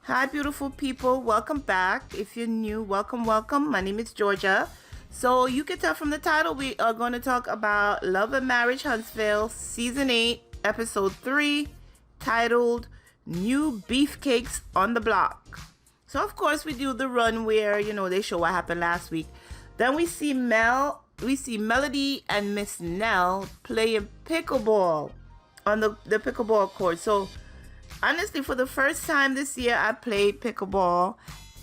Hi, beautiful people. Welcome back. If you're new, welcome, welcome. My name is Georgia. So you can tell from the title, we are going to talk about Love and Marriage Huntsville, Season 8, Episode 3, titled New Beefcakes on the Block. So, of course, we do the run where, they show what happened last week. Then we see Melody and Miss Nell playing pickleball on the pickleball court. So, honestly, for the first time this year, I played pickleball.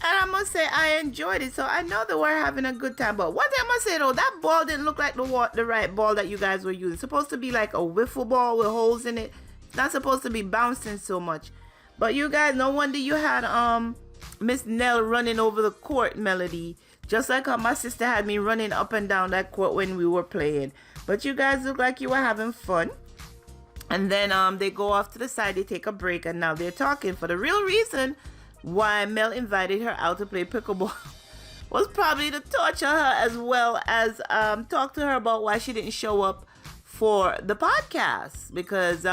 And I must say, I enjoyed it. So I know that we're having a good time. But one thing I must say, though, that ball didn't look like the right ball that you guys were using. It's supposed to be like a wiffle ball with holes in it. It's not supposed to be bouncing so much. But you guys, no wonder you had Miss Nell running over the court, Melody. Just like how my sister had me running up and down that court when we were playing. But you guys look like you were having fun. And then they go off to the side, they take a break, and now they're talking. For the real reason why Mel invited her out to play pickleball was probably to torture her as well as talk to her about why she didn't show up for the podcast. Because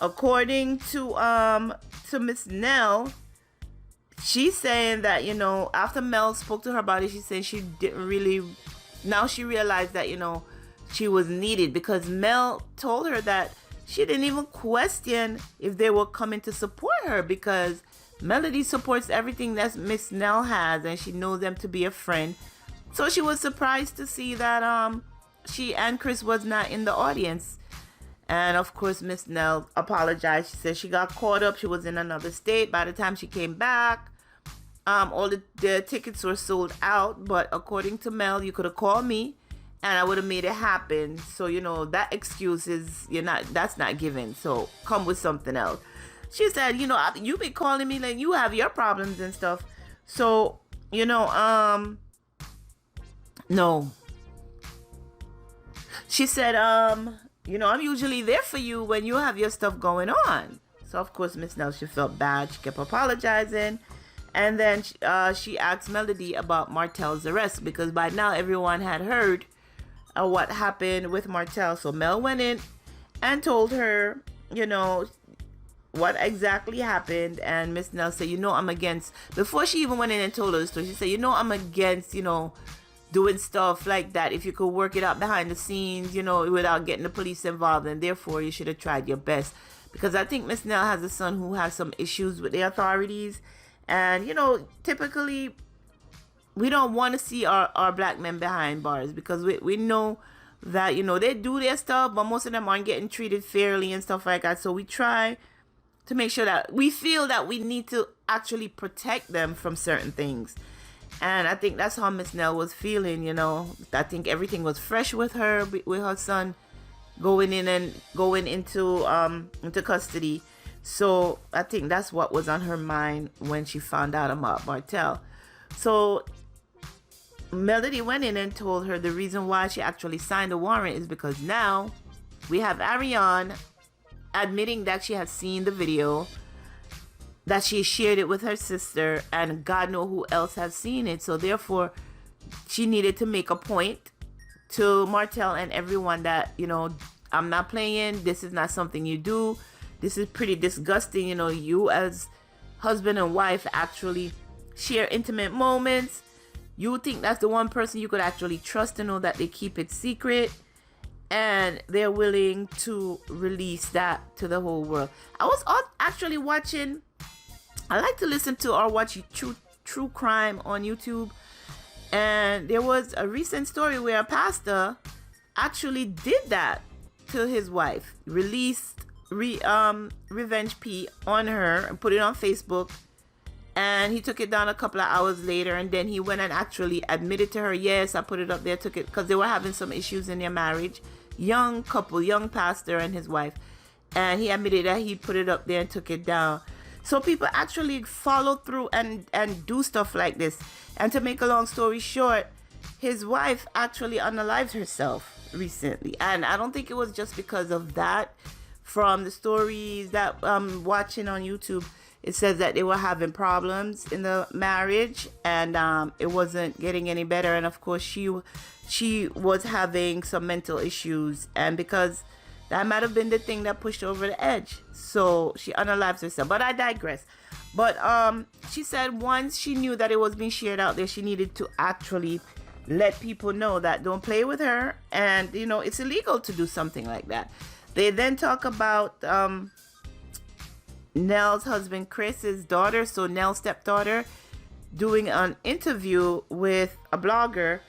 according to Miss Nell, she's saying that, after Mel spoke to her about it, she said she didn't really, now she realized that, she was needed, because Mel told her that she didn't even question if they were coming to support her, because Melody supports everything that Miss Nell has and she knows them to be a friend. So she was surprised to see that she and Chris was not in the audience. And of course, Miss Nell apologized. She said she got caught up. She was in another state. By the time she came back, all the tickets were sold out. But according to Mel, you could have called me and I would have made it happen. So, that excuse is, that's not given. So come with something else. She said, you be calling me like you have your problems and stuff. So, no. She said, I'm usually there for you when you have your stuff going on. So, of course, Miss Nell, she felt bad. She kept apologizing. And then she asked Melody about Martell's arrest, because by now everyone had heard what happened with Martell. So Mel went in and told her, what exactly happened. And Miss Nell said, I'm against, before she even went in and told her the story, she said, I'm against, doing stuff like that. If you could work it out behind the scenes, without getting the police involved, and therefore you should have tried your best. Because I think Miss Nell has a son who has some issues with the authorities. And, typically we don't want to see our black men behind bars, because we know that, they do their stuff, but most of them aren't getting treated fairly and stuff like that. So we try to make sure that we feel that we need to actually protect them from certain things. And I think that's how Miss Nell was feeling, I think everything was fresh with her, with her son going into custody. So I think that's what was on her mind when she found out about Martell. So Melody went in and told her the reason why she actually signed the warrant is because now we have Ariane admitting that she has seen the video, that she shared it with her sister, and God knows who else has seen it. So therefore, she needed to make a point to Martell and everyone that, I'm not playing. This is not something you do. This is pretty disgusting. You as husband and wife actually share intimate moments. You think that's the one person you could actually trust to know that they keep it secret, and they're willing to release that to the whole world. I was actually watching, I like to listen to or watch true crime on YouTube, and there was a recent story where a pastor actually did that to his wife, released revenge P on her and put it on Facebook. And he took it down a couple of hours later, and then he went and actually admitted to her, yes, I put it up there, took it, because they were having some issues in their marriage. Young couple, young pastor and his wife. And he admitted that he put it up there and took it down. So people actually follow through and do stuff like this. And to make a long story short, his wife actually unalived herself recently. And I don't think it was just because of that. From the stories that I'm watching on YouTube, it says that they were having problems in the marriage, and it wasn't getting any better. And of course, she was having some mental issues, and because that might have been the thing that pushed her over the edge, so she unalives herself. But I digress. But she said once she knew that it was being shared out there, she needed to actually let people know that don't play with her, and you know it's illegal to do something like that. They then talk about Nell's husband Chris's daughter, so Nell's stepdaughter, doing an interview with a blogger,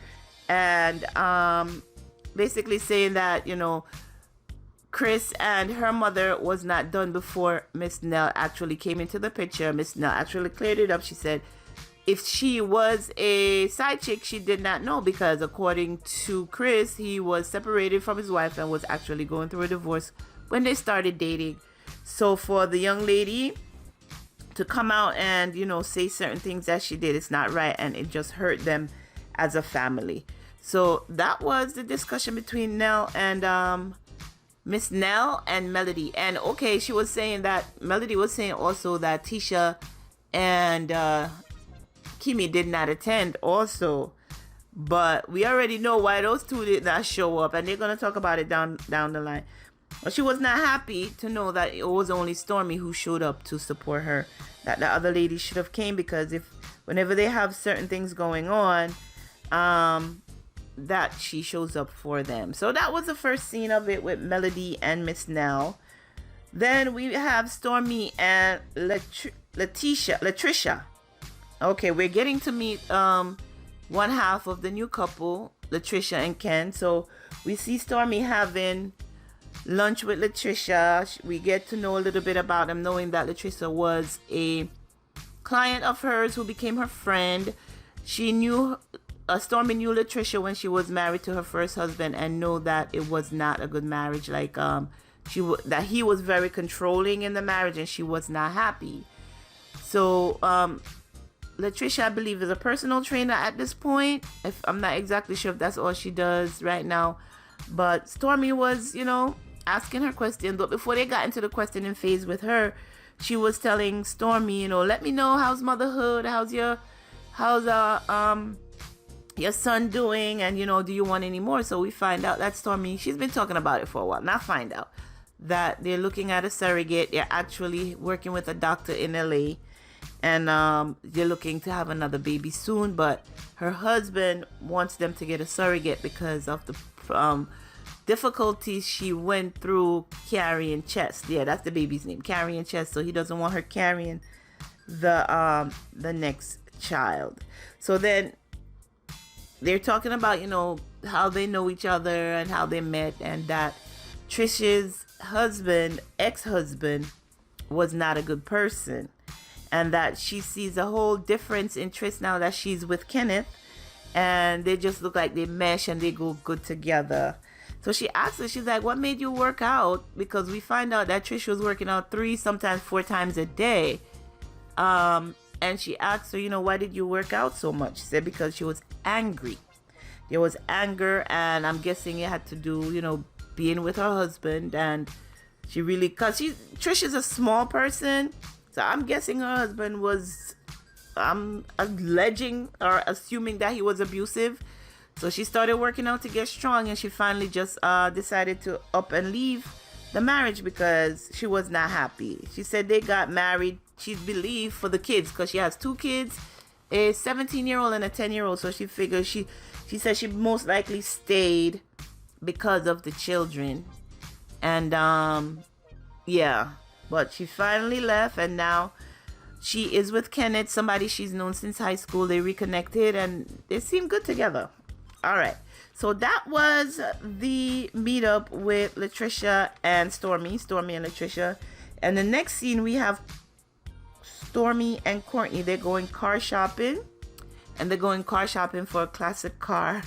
and basically saying that, you know, Chris and her mother was not done before Miss Nell actually came into the picture. Miss Nell actually cleared it up. She said if she was a side chick, she did not know, because according to Chris, he was separated from his wife and was actually going through a divorce when they started dating. So for the young lady to come out and, you know, say certain things that she did, it's not right, and it just hurt them as a family. So that was the discussion between Nell and Miss Nell and Melody. And okay, she was saying that Melody was saying also that Tisha and Kimi did not attend also, but we already know why those two did not show up, and they're gonna talk about it down the line. But she was not happy to know that it was only Stormy who showed up to support her, that the other ladies should have came, because if whenever they have certain things going on, that she shows up for them. So that was the first scene of it with Melody and Miss Nell. Then we have Stormy and Latricia. Okay, we're getting to meet one half of the new couple, Latricia and Ken. So we see Stormy having lunch with Latricia. We get to know a little bit about them, knowing that Latricia was a client of hers who became her friend. She knew Stormy knew Latricia when she was married to her first husband, and know that it was not a good marriage. Like that he was very controlling in the marriage, and she was not happy. So Latricia, I believe, is a personal trainer at this point. If I'm not exactly sure if that's all she does right now, but Stormy was, you know, asking her questions. But before they got into the questioning phase with her, she was telling Stormy, you know, let me know how's motherhood, how's your son doing, and you know, do you want any more? So we find out that Stormy, she's been talking about it for a while. Now find out that they're looking at a surrogate. They're actually working with a doctor in LA, and they're looking to have another baby soon. But her husband wants them to get a surrogate because of the difficulties she went through carrying Chest. Yeah, that's the baby's name, carrying Chest. So he doesn't want her carrying the next child. So then they're talking about, you know, how they know each other and how they met, and that Trisha's husband, ex-husband, was not a good person, and that she sees a whole difference in Trish now that she's with Kenneth, and they just look like they mesh and they go good together. So she asks her, she's like, what made you work out? Because we find out that Trish was working out 3, sometimes 4 times a day. And she asked her, you know, why did you work out so much? She said because she was angry. There was anger, and I'm guessing it had to do, you know, being with her husband. And she really, because Trish is a small person, so I'm guessing her husband was, I'm alleging or assuming that he was abusive. So she started working out to get strong, and she finally just decided to up and leave the marriage because she was not happy. She said they got married, she believed, for the kids, because she has 2 kids, a 17-year-old and a 10-year-old. So she figured she said she most likely stayed because of the children. And yeah, but she finally left, and now she is with Kenneth, somebody she's known since high school. They reconnected and they seem good together. All right, so that was the meetup with Latricia and Stormy and Latricia. And the next scene, we have Stormy and Courtney. They're going car shopping, and they're going car shopping for a classic car.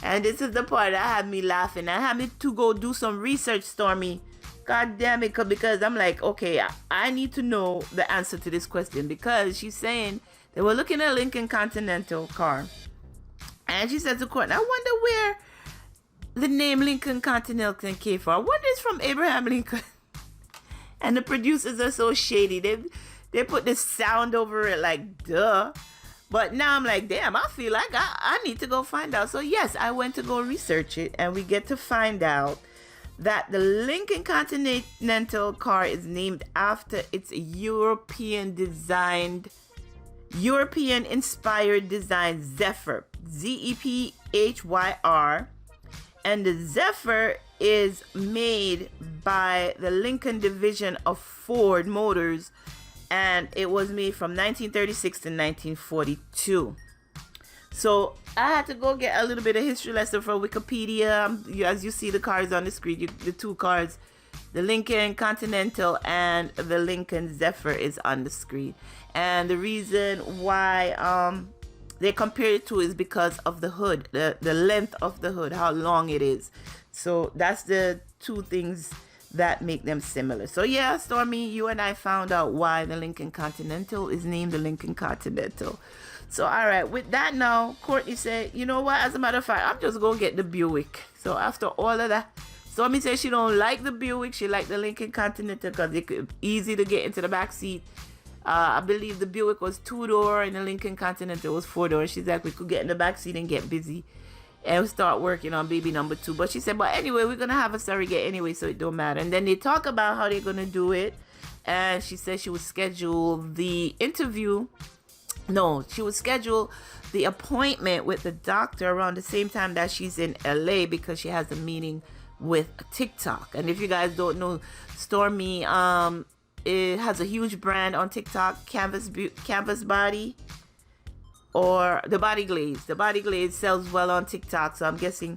And this is the part that had me laughing. I had me to go do some research, Stormy. God damn it, because I'm like, okay, I need to know the answer to this question, because she's saying they were looking at a Lincoln Continental car. And she said to Courtney, I wonder where the name Lincoln Continental came from. I wonder it's from Abraham Lincoln. And the producers are so shady. They put this sound over it like, duh. But now I'm like, damn, I feel like I need to go find out. So yes, I went to go research it. And we get to find out that the Lincoln Continental car is named after its European inspired design Zephyr, Zephyr, and the Zephyr is made by the Lincoln division of Ford Motors, and it was made from 1936 to 1942. So I had to go get a little bit of history lesson from Wikipedia. As you see the cars on the screen, the two cars, the Lincoln Continental and the Lincoln Zephyr is on the screen. And the reason why they compared it to is because of the hood, the length of the hood, how long it is. So that's the two things that make them similar. So yeah, Stormy, you and I found out why the Lincoln Continental is named the Lincoln Continental. So all right, with that now, Courtney said, you know what, as a matter of fact, I'm just gonna get the Buick. So after all of that, Stormy said she don't like the Buick, she liked the Lincoln Continental because it could easy to get into the back seat. I believe the Buick was 2-door and the Lincoln Continental was 4-door. She's like, we could get in the back seat and get busy and start working on baby number 2. But she said, but anyway, we're gonna have a surrogate anyway, so it don't matter. And then they talk about how they're gonna do it, and she said she would schedule the interview. No, she would schedule the appointment with the doctor around the same time that she's in LA because she has a meeting with TikTok. And if you guys don't know, Stormy it has a huge brand on TikTok, Canvas Body, or the Body Glaze. The Body Glaze sells well on TikTok, so I'm guessing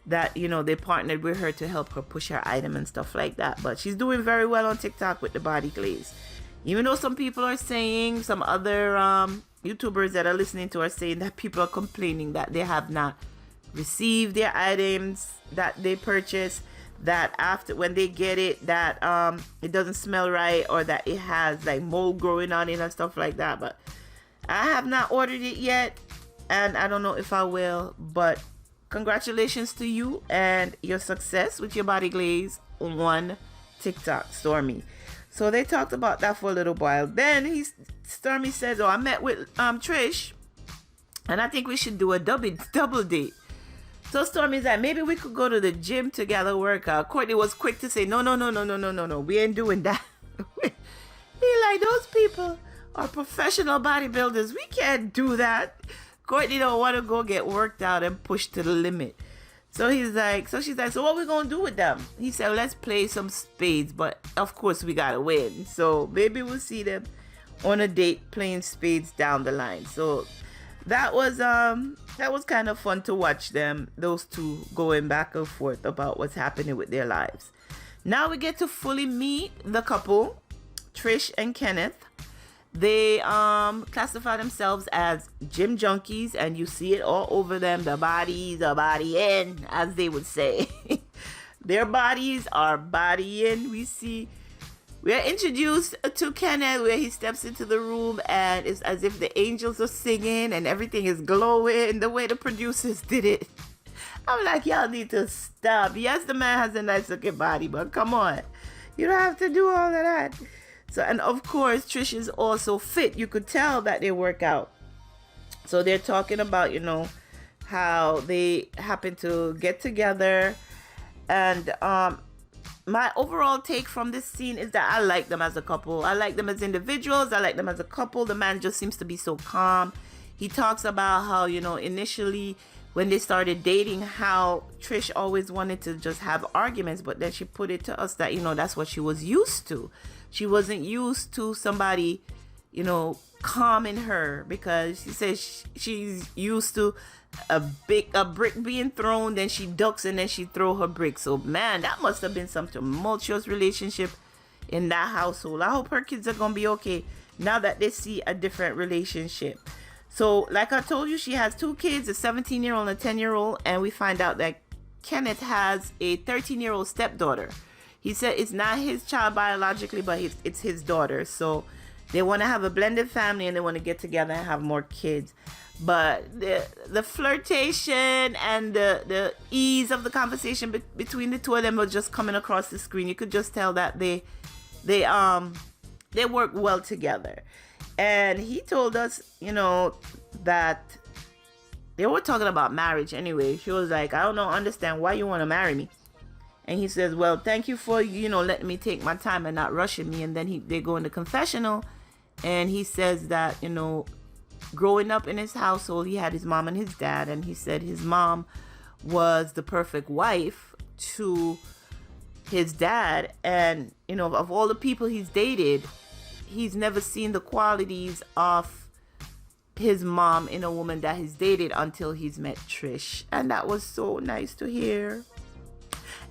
that, you know, they partnered with her to help her push her item and stuff like that. But she's doing very well on TikTok with the Body Glaze. Even though some people are saying, some other YouTubers that are listening to are saying that people are complaining that they have not received their items that they purchased, that after when they get it, that it doesn't smell right, or that it has like mold growing on it and stuff like that. But I have not ordered it yet, and I don't know if I will. But congratulations to you and your success with your Body Glaze on TikTok, Stormy. So they talked about that for a little while. Then Stormy says, oh, I met with Trish, and I think we should do a double date. So Stormy's like, maybe we could go to the gym together, work out. Courtney was quick to say, no, we ain't doing that. He like, those people are professional bodybuilders. We can't do that. Courtney don't want to go get worked out and pushed to the limit. So she's like, so what we gonna do with them? He said, well, let's play some spades, but of course we gotta win. So maybe we'll see them on a date playing spades down the line. So that was kind of fun to watch them, those two going back and forth about what's happening with their lives. Now we get to fully meet the couple, Trish and Kenneth. They classify themselves as gym junkies, and you see it all over them. The body in, as they would say. Their bodies are body in. We are introduced to Kenneth where he steps into the room and it's as if the angels are singing and everything is glowing the way the producers did it. I'm like, y'all need to stop. Yes, the man has a nice looking body, but come on. You don't have to do all of that. So, and of course, Trish is also fit. You could tell that they work out. So they're talking about, you know, how they happen to get together. And my overall take from this scene is that I like them as a couple. I like them as individuals. I like them as a couple. The man just seems to be so calm. He talks about how, you know, initially when they started dating, how Trish always wanted to just have arguments. But then she put it to us that, you know, that's what she was used to. She wasn't used to somebody, you know, calming her, because she says she's used to a brick being thrown, then she ducks and then she throw her brick. So man, that must have been some tumultuous relationship in that household. I hope her kids are gonna be okay now that they see a different relationship. So like I told you, she has 2 kids, a 17-year-old and a 10-year-old, and we find out that Kenneth has a 13-year-old stepdaughter. He said it's not his child biologically, but it's his daughter. So they want to have a blended family and they want to get together and have more kids. But the flirtation and the ease of the conversation between the two of them was just coming across the screen. You could just tell that they work well together. And he told us, you know, that they were talking about marriage anyway. She was like, I don't understand why you want to marry me. And he says, well, thank you for, letting me take my time and not rushing me. And then they go in the confessional, and he says that, growing up in his household, he had his mom and his dad. And he said his mom was the perfect wife to his dad. And, of all the people he's dated, he's never seen the qualities of his mom in a woman that he's dated until he's met Trish. And that was so nice to hear.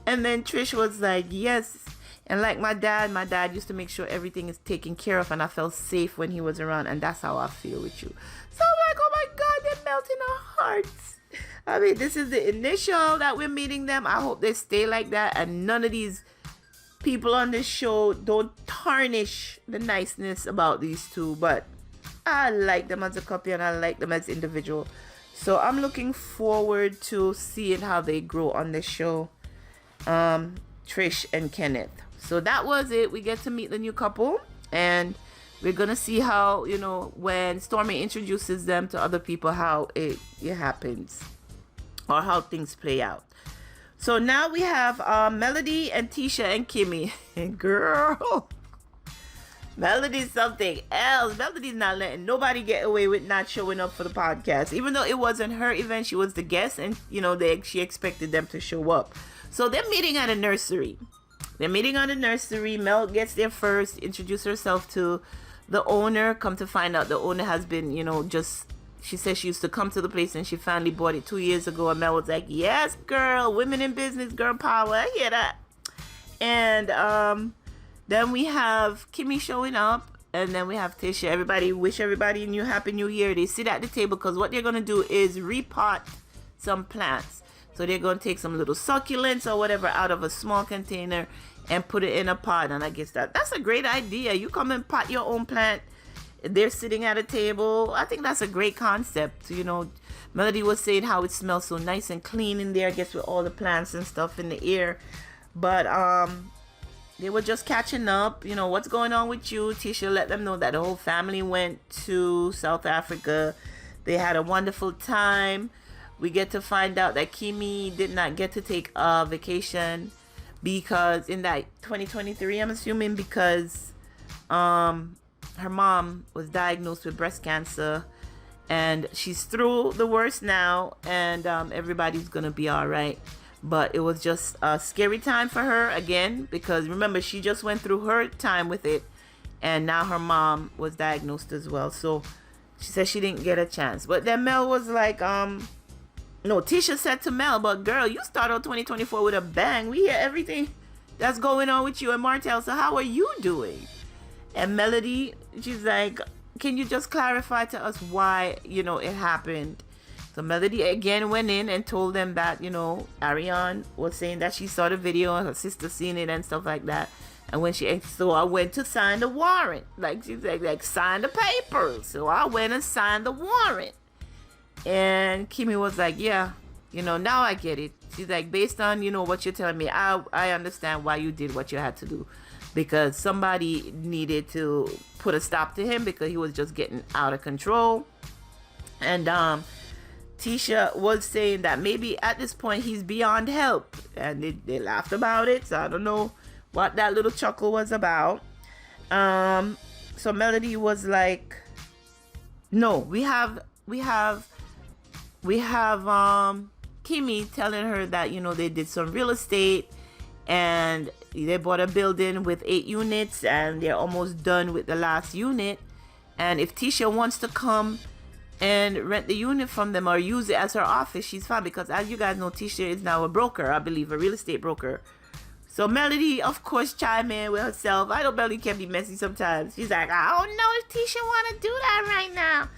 And then Trish was like, yes. And like my dad used to make sure everything is taken care of, and I felt safe when he was around. And that's how I feel with you. So I'm like, oh my God, they're melting our hearts. I mean, this is the initial that we're meeting them. I hope they stay like that. And none of these people on this show don't tarnish the niceness about these two. But I like them as a couple, and I like them as individual. So I'm looking forward to seeing how they grow on this show. Trish and Kenneth. So that was it. We get to meet the new couple, and we're gonna see how, when Stormy introduces them to other people, how it happens, or how things play out. So now we have Melody and Tisha and Kimmy. And girl, Melody's something else. Melody's not letting nobody get away with not showing up for the podcast. Even though it wasn't her event, she was the guest, and she expected them to show up. So they're meeting at a nursery. Mel gets there first, introduce herself to the owner. Come to find out, the owner has been, she says she used to come to the place, and she finally bought it 2 years ago. And Mel was like, yes, girl, women in business, girl power. I hear that. And then we have Kimmy showing up, and then we have Tisha. Everybody wish everybody a happy new year. They sit at the table because what they're going to do is repot some plants. So they're going to take some little succulents or whatever out of a small container and put it in a pot. And I guess that's a great idea. You come and pot your own plant. They're sitting at a table. I think that's a great concept. Melody was saying how it smells so nice and clean in there, I guess, with all the plants and stuff in the air. But they were just catching up. What's going on with you? Tisha let them know that the whole family went to South Africa. They had a wonderful time. We get to find out that Kimmy did not get to take a vacation because in that 2023, I'm assuming, because her mom was diagnosed with breast cancer, and she's through the worst now, and everybody's gonna be all right. But it was just a scary time for her again, because remember, she just went through her time with it, and now her mom was diagnosed as well. So she said she didn't get a chance. But then Mel was like, no, Tisha said to Mel, but girl, you start out 2024 with a bang. We hear everything that's going on with you and Martell. So how are you doing? And Melody, she's like, can you just clarify to us why, it happened? So Melody again went in and told them that, Ariane was saying that she saw the video and her sister seen it and stuff like that. And when I went to sign the warrant. Like, she's like sign the papers. So I went and signed the warrant. And Kimmy was like, yeah, now I get it. She's like, based on, what you're telling me, I understand why you did what you had to do. Because somebody needed to put a stop to him because he was just getting out of control. And Tisha was saying that maybe at this point he's beyond help. And they laughed about it. So I don't know what that little chuckle was about. So Melody was like, no, we have Kimmy telling her that, they did some real estate and they bought a building with 8 units and they're almost done with the last unit. And if Tisha wants to come and rent the unit from them or use it as her office, she's fine, because as you guys know, Tisha is now a broker, I believe, a real estate broker. So Melody, of course, chime in with herself. I know Melody can be messy sometimes. She's like, I don't know if Tisha want to do that right now.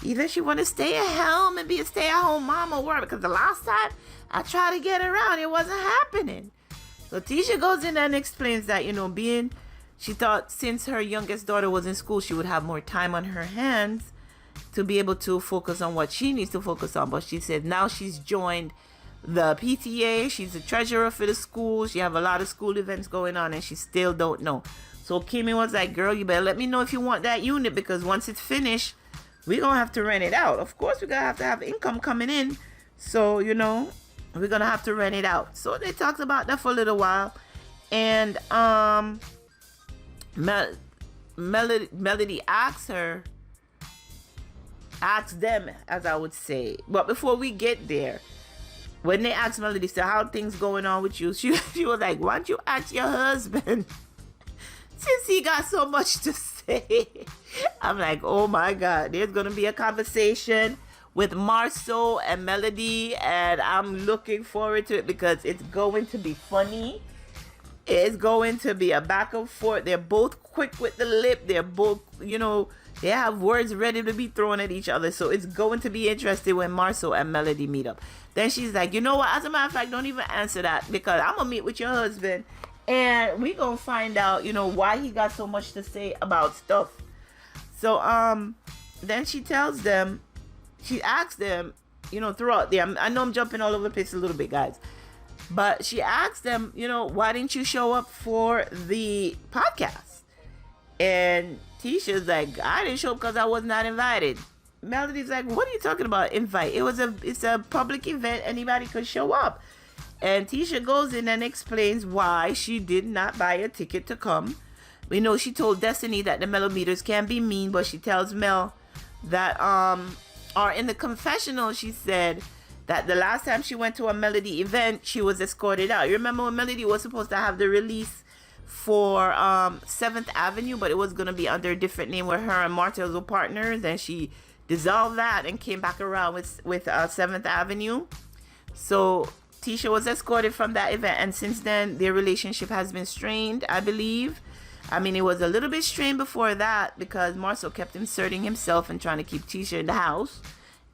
Either she want to stay at home and be a stay-at-home mom or work, because the last time I tried to get her out, it wasn't happening. So Tisha goes in and explains that, she thought since her youngest daughter was in school, she would have more time on her hands to be able to focus on what she needs to focus on. But she said now she's joined the PTA. She's the treasurer for the school. She have a lot of school events going on and she still don't know. So Kimmy was like, girl, you better let me know if you want that unit, because once it's finished, we're going to have to rent it out. Of course, we're going to have income coming in. So, We're gonna have to rent it out. So they talked about that for a little while. And Melody asks them, as I would say. But before we get there, when they asked Melody, so how things going on with you, she was like, why don't you ask your husband? Since he got so much to say. I'm like, oh my God, there's gonna be a conversation with Marceau and Melody, and I'm looking forward to it because it's going to be funny. It's going to be a back and forth. They're both quick with the lip. They're both, they have words ready to be thrown at each other. So it's going to be interesting when Marceau and Melody meet up. Then she's like, you know what? As a matter of fact, don't even answer that because I'm going to meet with your husband and we going to find out, why he got so much to say about stuff. So then she asks them, throughout there. I know I'm jumping all over the place a little bit, guys. But she asked them, why didn't you show up for the podcast? And Tisha's like, I didn't show up because I was not invited. Melody's like, what are you talking about, invite? It's a public event. Anybody could show up. And Tisha goes in and explains why she did not buy a ticket to come. We know she told Destiny that the Melometers can be mean, but she tells Mel that, or in the confessional, she said that the last time she went to a Melody event, she was escorted out. You remember when Melody was supposed to have the release for 7th Avenue, but it was going to be under a different name where her and Martell were partners, and she dissolved that and came back around with 7th Avenue. So Tisha was escorted from that event, and since then, their relationship has been strained, I believe. I mean, it was a little bit strained before that because Marceau kept inserting himself and trying to keep Tisha in the house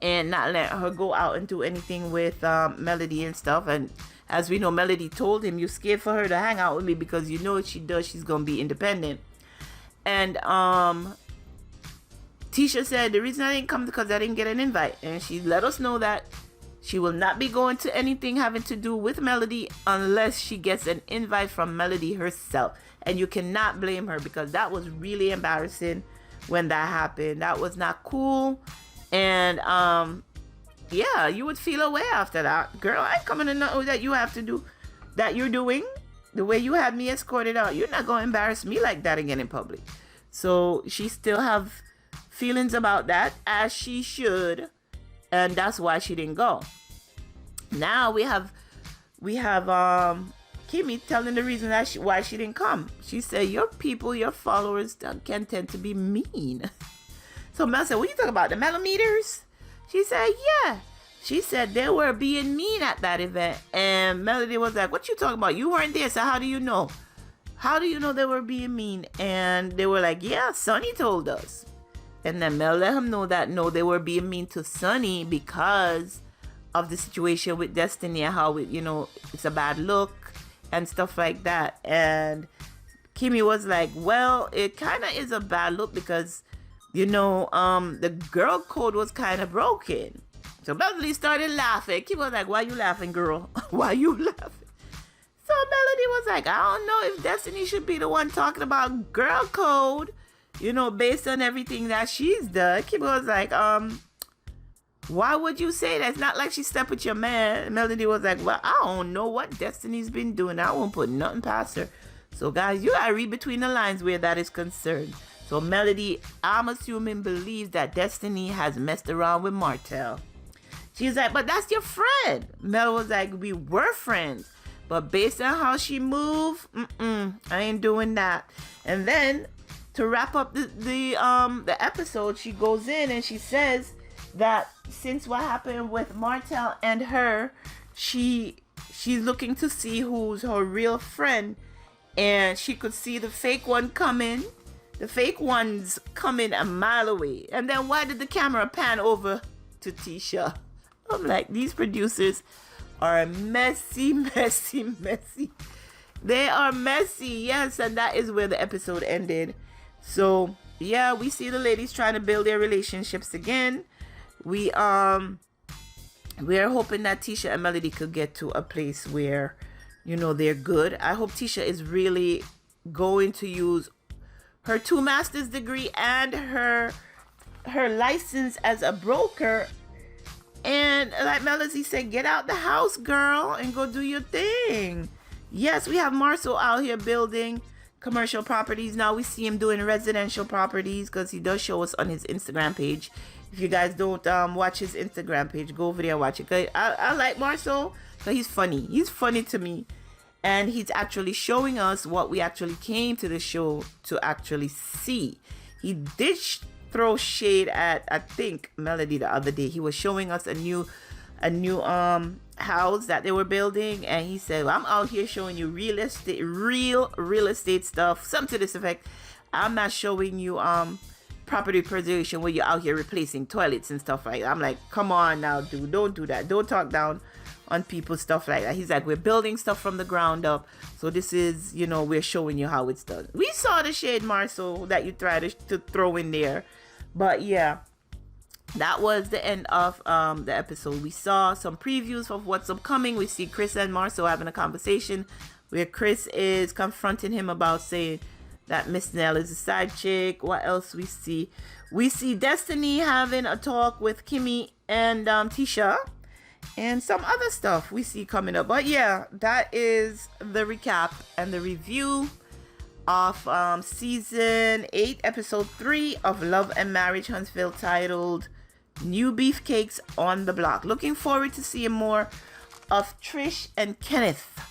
and not let her go out and do anything with Melody and stuff. And as we know, Melody told him, you're scared for her to hang out with me because you know what she does, she's going to be independent. And Tisha said, the reason I didn't come because I didn't get an invite. And she let us know that she will not be going to anything having to do with Melody unless she gets an invite from Melody herself. And you cannot blame her because that was really embarrassing when that happened. That was not cool. And yeah, you would feel away after that. Girl, I ain't coming to know that you have to do that you're doing the way you had me escorted out. You're not going to embarrass me like that again in public. So she still have feelings about that, as she should, and that's why she didn't go. Now we have Kimmy telling the reason that why she didn't come. She said, your people, your followers can tend to be mean. So Mel said, what are you talking about, the Melometers? She said, yeah. She said they were being mean at that event. And Melody was like, what you talking about? You weren't there, so how do you know? How do you know they were being mean? And they were like, yeah, Sonny told us. And then Mel let him know that, no, they were being mean to Sonny because of the situation with Destiny and how, it's a bad look and stuff like that. And Kimmy was like, well, it kind of is a bad look because, the girl code was kind of broken. So Melody started laughing. Kimmy was like, why you laughing, girl? Why you laughing? So Melody was like, I don't know if Destiny should be the one talking about girl code, based on everything that she's done. Kimmy was like, why would you say that? It's not like she slept with your man. Melody was like, well, I don't know what Destiny's been doing. I won't put nothing past her. So guys, you gotta read between the lines where that is concerned. So Melody, I'm assuming, believes that Destiny has messed around with Martell. She's like, but that's your friend. Mel was like, we were friends. But based on how she moved, I ain't doing that. And then to wrap up the episode, she goes in and she says that since what happened with Martell and her, she's looking to see who's her real friend. And she could see the fake one coming. The fake one's coming a mile away. And then why did the camera pan over to Tisha? I'm like, these producers are messy. They are messy, yes, and that is where the episode ended. So, yeah, we see the ladies trying to build their relationships again. We are hoping that Tisha and Melody could get to a place where, they're good. I hope Tisha is really going to use her 2 master's degree and her license as a broker And like Melody said, get out the house, girl, and go do your thing. Yes, we have Marcel out here building commercial properties. Now we see him doing residential properties because he does show us on his Instagram page. If you guys don't watch his Instagram page, go over there and watch it. 'Cause I like Marcel because he's funny. He's funny to me. And he's actually showing us what we actually came to the show to actually see. He did throw shade at, I think, Melody the other day. He was showing us a new house that they were building, and he said, well, I'm out here showing you real estate stuff, something to this effect. I'm not showing you property preservation where you're out here replacing toilets and stuff like that. I'm like, come on now, dude, don't do that. Don't talk down on people's stuff like that. He's like, we're building stuff from the ground up, so this is, we're showing you how it's done. We saw the shade, Marcel, that you tried to throw in there. But yeah, that was the end of the episode. We saw some previews of what's upcoming. We see Chris and Marcel having a conversation where Chris is confronting him about saying that Miss Nell is a side chick. What else we see? We see Destiny having a talk with Kimmy and Tisha, and some other stuff we see coming up. But yeah, that is the recap and the review of season 8 episode 3 of Love and Marriage Huntsville, titled New Beefcakes on the Block. Looking forward to seeing more of Trish and Kenneth.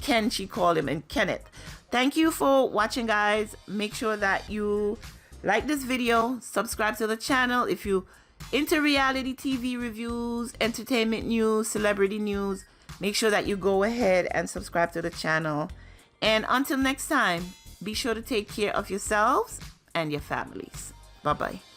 Ken, she called him, and Kenneth. Thank you for watching, guys. Make sure that you like this video, subscribe to the channel. If you into reality TV reviews, entertainment news, celebrity news, make sure that you go ahead and subscribe to the channel. And until next time, be sure to take care of yourselves and your families. Bye-bye.